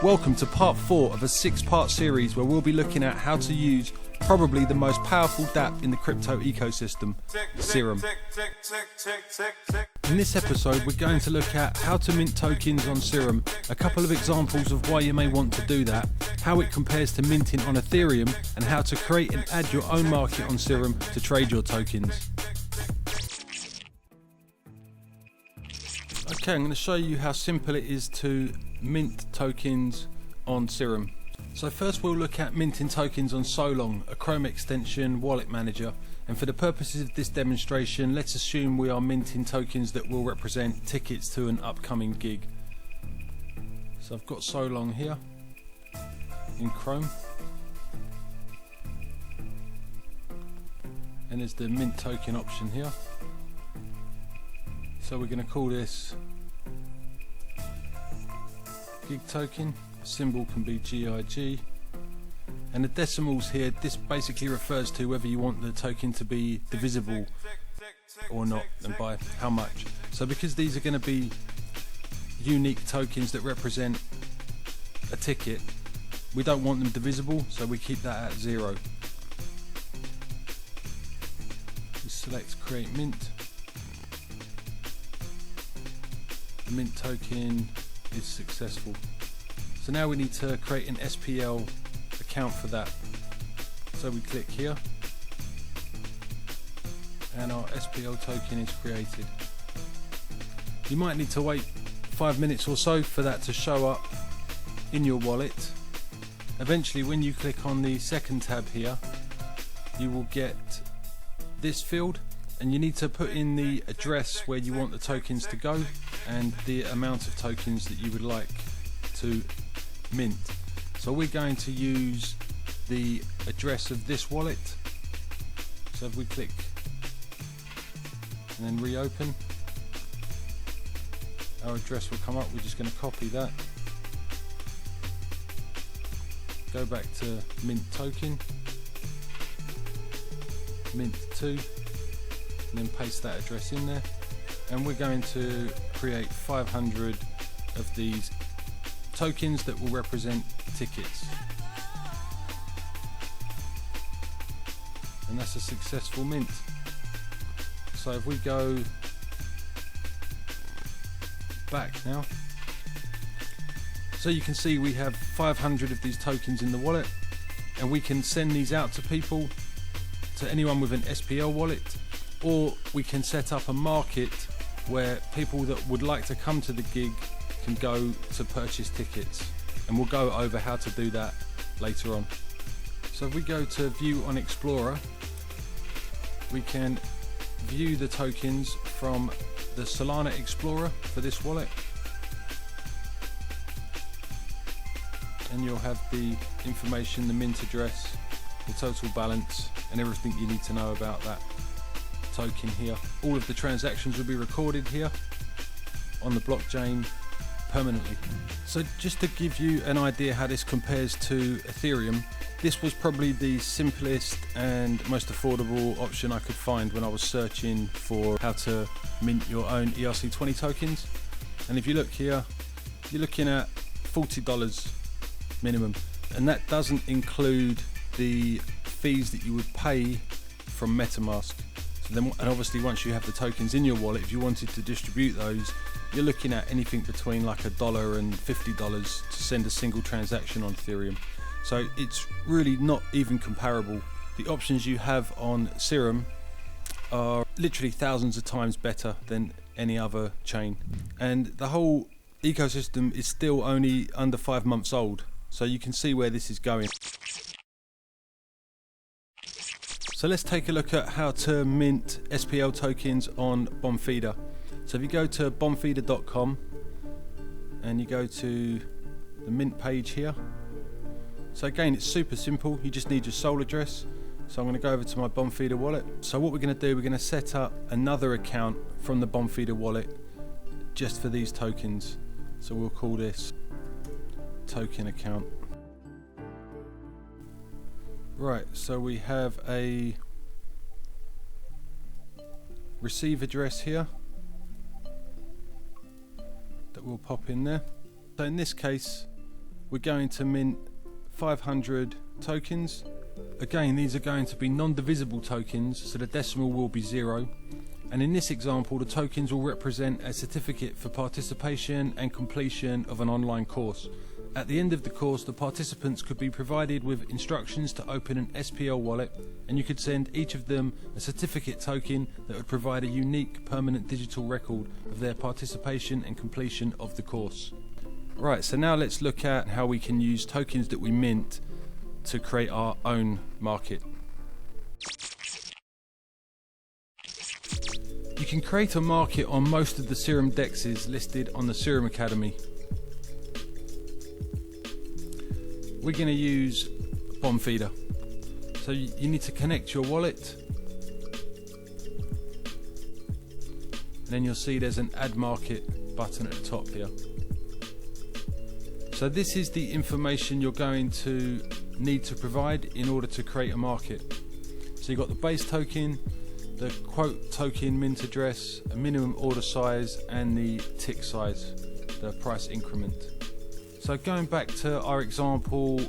Welcome to part 4 of a 6-part series where we'll be looking at how to use probably the most powerful dApp in the crypto ecosystem, Serum. In this episode we're going to look at how to mint tokens on Serum, a couple of examples of why you may want to do that, how it compares to minting on Ethereum, and how to create and add your own market on Serum to trade your tokens. Okay, I'm going to show you how simple it is to mint tokens on Serum. So first we'll look at minting tokens on Solong, a Chrome extension wallet manager, and for the purposes of this demonstration let's assume we are minting tokens that will represent tickets to an upcoming gig. So I've got Solong here in Chrome, and there's the mint token option here. So we're going to call this gig token, symbol can be GIG, and the decimals here, this basically refers to whether you want the token to be divisible or not, and by how much. So because these are going to be unique tokens that represent a ticket, we don't want them divisible, so we keep that at 0. We select create mint. The mint token is successful. So now we need to create an SPL account for that. So we click here and our SPL token is created. You might need to wait 5 minutes or so for that to show up in your wallet. Eventually when you click on the second tab here, you will get this field, and you need to put in the address where you want the tokens to go and the amount of tokens that you would like to mint. So we're going to use the address of this wallet. So if we click and then reopen, our address will come up. We're just going to copy that, go back to mint token, mint 2, and then paste that address in there, and we're going to create 500 of these tokens that will represent tickets, and that's a successful mint. So if we go back now, so you can see we have 500 of these tokens in the wallet, and we can send these out to people, to anyone with an SPL wallet, or we can set up a market where people that would like to come to the gig can go to purchase tickets, and we'll go over how to do that later on. So if we go to view on Explorer, we can view the tokens from the Solana Explorer for this wallet, and you'll have the information, the mint address, the total balance, and everything you need to know about that token here. All of the transactions will be recorded here on the blockchain permanently. So just to give you an idea how this compares to Ethereum, this was probably the simplest and most affordable option I could find when I was searching for how to mint your own ERC20 tokens. And if you look here, you're looking at $40 minimum, and that doesn't include the fees that you would pay from MetaMask. So then, and obviously once you have the tokens in your wallet, if you wanted to distribute those, you're looking at anything between like $1 and $50 to send a single transaction on Ethereum. So it's really not even comparable. The options you have on Serum are literally thousands of times better than any other chain, and the whole ecosystem is still only under 5 months old, so you can see where this is going. So let's take a look at how to mint SPL tokens on Bonfida. So if you go to bonfida.com and you go to the mint page here, so again it's super simple, you just need your Sol address. So I'm going to go over to my Bonfida wallet. So what we're going to do, we're going to set up another account from the Bonfida wallet just for these tokens. So we'll call this token account. Right, so we have a receive address here that will pop in there. So in this case we're going to mint 500 tokens. Again, these are going to be non-divisible tokens, so the decimal will be 0. And in this example, the tokens will represent a certificate for participation and completion of an online course. At the end of the course, the participants could be provided with instructions to open an SPL wallet, and you could send each of them a certificate token that would provide a unique permanent digital record of their participation and completion of the course. Right, so now let's look at how we can use tokens that we mint to create our own market. You can create a market on most of the Serum dexes listed on the Serum Academy. We're going to use Bonfida. So you need to connect your wallet, and then you'll see there's an Add Market button at the top here. So this is the information you're going to need to provide in order to create a market. So you've got the base token, the quote token mint address, a minimum order size, and the tick size, the price increment. So going back to our example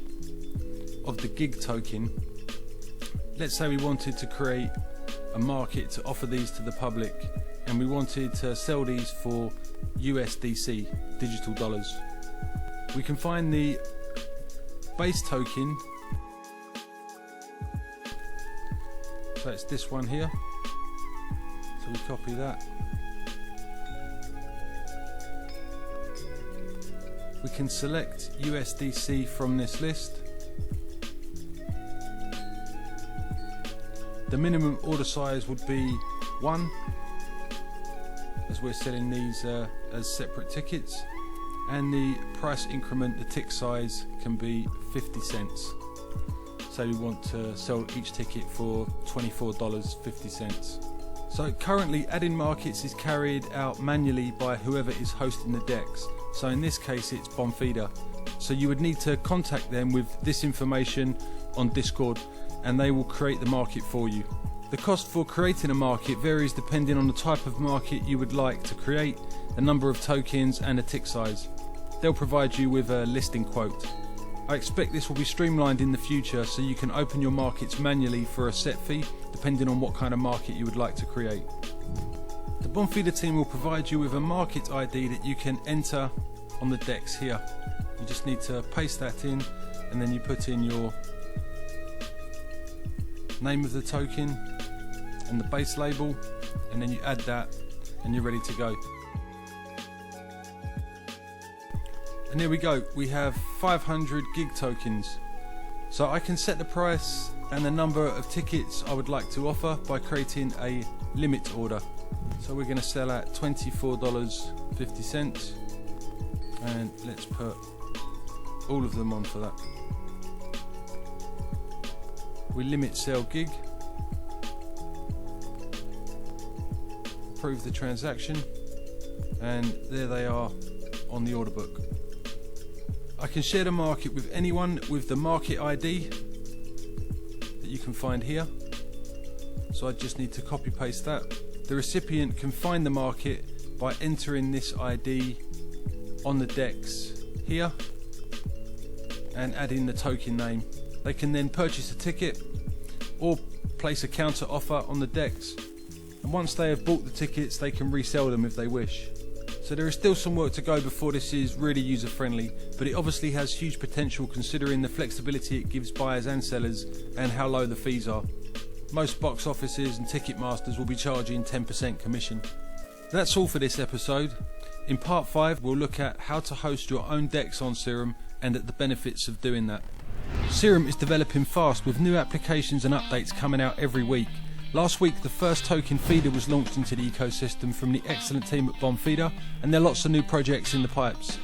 of the gig token, let's say we wanted to create a market to offer these to the public, and we wanted to sell these for USDC, digital dollars. We can find the base token, so it's this one here, so we copy that. We can select USDC from this list. The minimum order size would be 1, as we're selling these as separate tickets, and the price increment, the tick size, can be 50 cents. So we want to sell each ticket for $24.50. So currently adding markets is carried out manually by whoever is hosting the DEX. So in this case it's Bonfida. So you would need to contact them with this information on Discord, and they will create the market for you. The cost for creating a market varies depending on the type of market you would like to create, the number of tokens, and the tick size. They'll provide you with a listing quote. I expect this will be streamlined in the future, so you can open your markets manually for a set fee depending on what kind of market you would like to create. The Bonfida team will provide you with a market ID that you can enter on the DEX here. You just need to paste that in, and then you put in your name of the token and the base label, and then you add that, and you're ready to go. And here we go, we have 500 gig tokens. So I can set the price and the number of tickets I would like to offer by creating a limit order. So we're going to sell at $24.50, and let's put all of them on for that. We limit sell gig, approve the transaction, and there they are on the order book. I can share the market with anyone with the market ID that you can find here. So I just need to copy paste that. The recipient can find the market by entering this ID on the DEX here and adding the token name. They can then purchase a ticket or place a counter offer on the DEX. And once they have bought the tickets, they can resell them if they wish. So there is still some work to go before this is really user friendly, but it obviously has huge potential considering the flexibility it gives buyers and sellers and how low the fees are. Most box offices and ticket masters will be charging 10% commission. That's all for this episode. In part 5 we'll look at how to host your own DEX on Serum and at the benefits of doing that. Serum is developing fast with new applications and updates coming out every week. Last week the first token feeder was launched into the ecosystem from the excellent team at Bonfida, and there are lots of new projects in the pipes.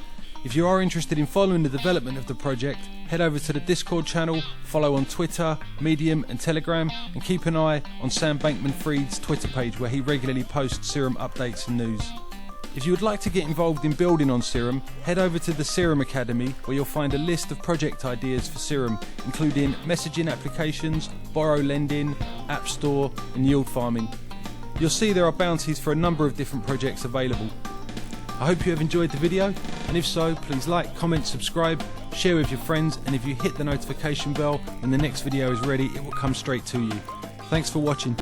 If you are interested in following the development of the project, head over to the Discord channel, follow on Twitter, Medium and Telegram, and keep an eye on Sam Bankman-Fried's Twitter page where he regularly posts Serum updates and news. If you would like to get involved in building on Serum, head over to the Serum Academy where you'll find a list of project ideas for Serum, including messaging applications, borrow lending, app store and yield farming. You'll see there are bounties for a number of different projects available. I hope you have enjoyed the video, and if so, please like, comment, subscribe, share with your friends, and if you hit the notification bell when the next video is ready, it will come straight to you. Thanks for watching.